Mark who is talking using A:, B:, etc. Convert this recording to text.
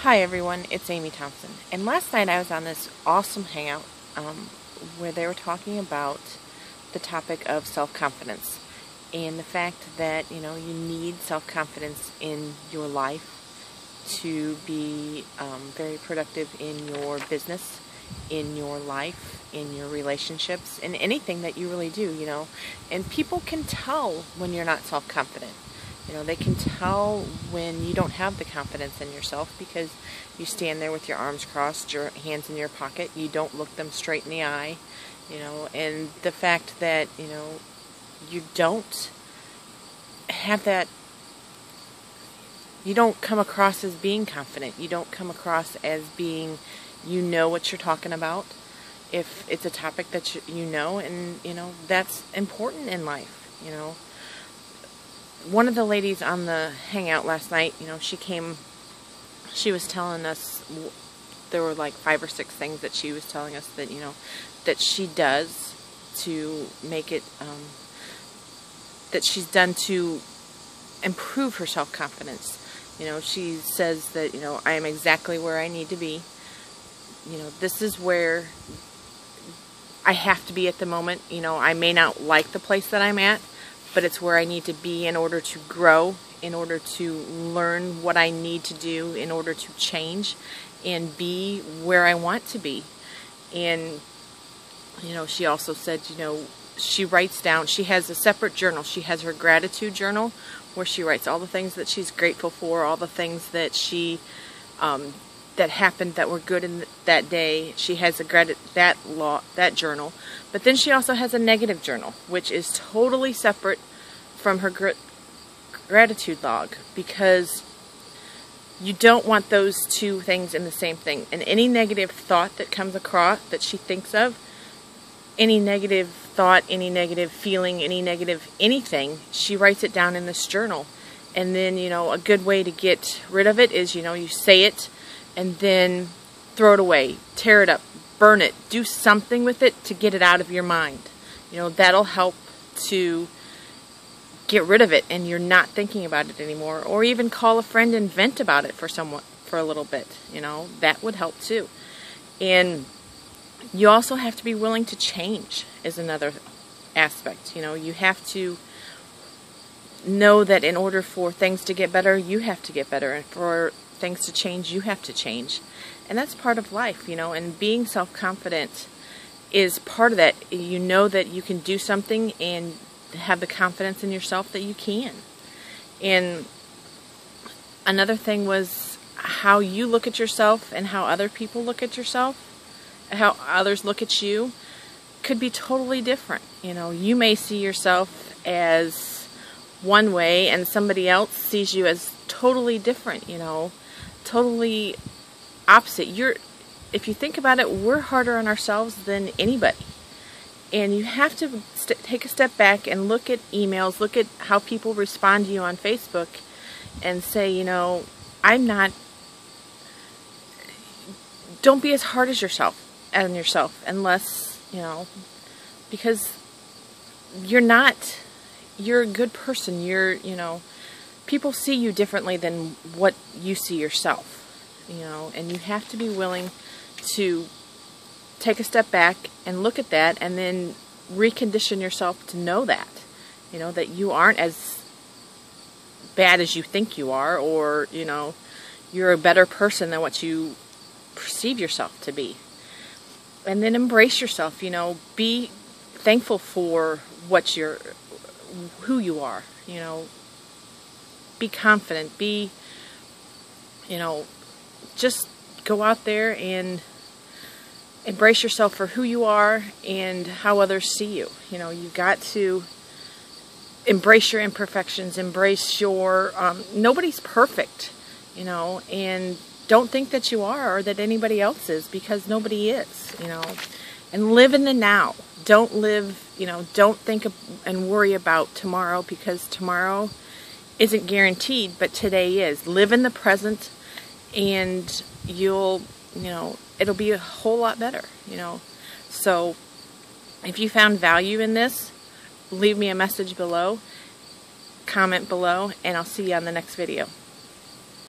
A: Hi everyone, it's Amy Thompson. And last night I was on this awesome hangout where they were talking about the topic of self-confidence and the fact that, you need self-confidence in your life to be very productive in your business, in your life, in your relationships, in anything that you really do, And people can tell when you're not self-confident. They can tell when you don't have the confidence in yourself because you stand there with your arms crossed, your hands in your pocket, you don't look them straight in the eye, and the fact that, you don't have that, you don't come across as being confident, you don't come across as being, what you're talking about, if it's a topic that and, that's important in life, One of the ladies on the hangout last night, she was telling us, there were like 5 or 6 things that she was telling us that, that she does to make it, that she's done to improve her self-confidence. She says that, I am exactly where I need to be. This is where I have to be at the moment. I may not like the place that I'm at, but it's where I need to be in order to grow, in order to learn what I need to do, in order to change and be where I want to be. And, she also said, she writes down, she has a separate journal. She has her gratitude journal where she writes all the things that she's grateful for, all the things that that happened that were good in that day. She has that journal. But then she also has a negative journal, which is totally separate from her gratitude log, because you don't want those two things in the same thing. And any negative thought that comes across, that she thinks of, any negative thought, any negative feeling, any negative anything, she writes it down in this journal. And then, a good way to get rid of it is, you say it, and then throw it away, tear it up, burn it, do something with it to get it out of your mind. That'll help to get rid of it and you're not thinking about it anymore. Or even call a friend and vent about it for a little bit. That would help too. And you also have to be willing to change is another aspect. You have to know that in order for things to get better, you have to get better. And for things to change, you have to change. And that's part of life, and being self-confident is part of that. You know that you can do something and have the confidence in yourself that you can. And another thing was how you look at yourself and how other people look at yourself, how others look at you could be totally different. You may see yourself as one way and somebody else sees you as totally different, totally opposite. If you think about it, we're harder on ourselves than anybody. And you have to take a step back and look at emails, look at how people respond to you on Facebook and say, don't be as hard as yourself unless, because you're a good person. People see you differently than what you see yourself, and you have to be willing to take a step back and look at that and then recondition yourself to know that, that you aren't as bad as you think you are, or, you're a better person than what you perceive yourself to be. And then embrace yourself, be thankful for who you are, be confident, just go out there and embrace yourself for who you are and how others see you. You've got to embrace your imperfections, embrace your, nobody's perfect, and don't think that you are or that anybody else is, because nobody is, and live in the now. Don't think and worry about tomorrow, because tomorrow isn't guaranteed, but today is. Live in the present and it'll be a whole lot better, So if you found value in this, leave me a message below, comment below, and I'll see you on the next video.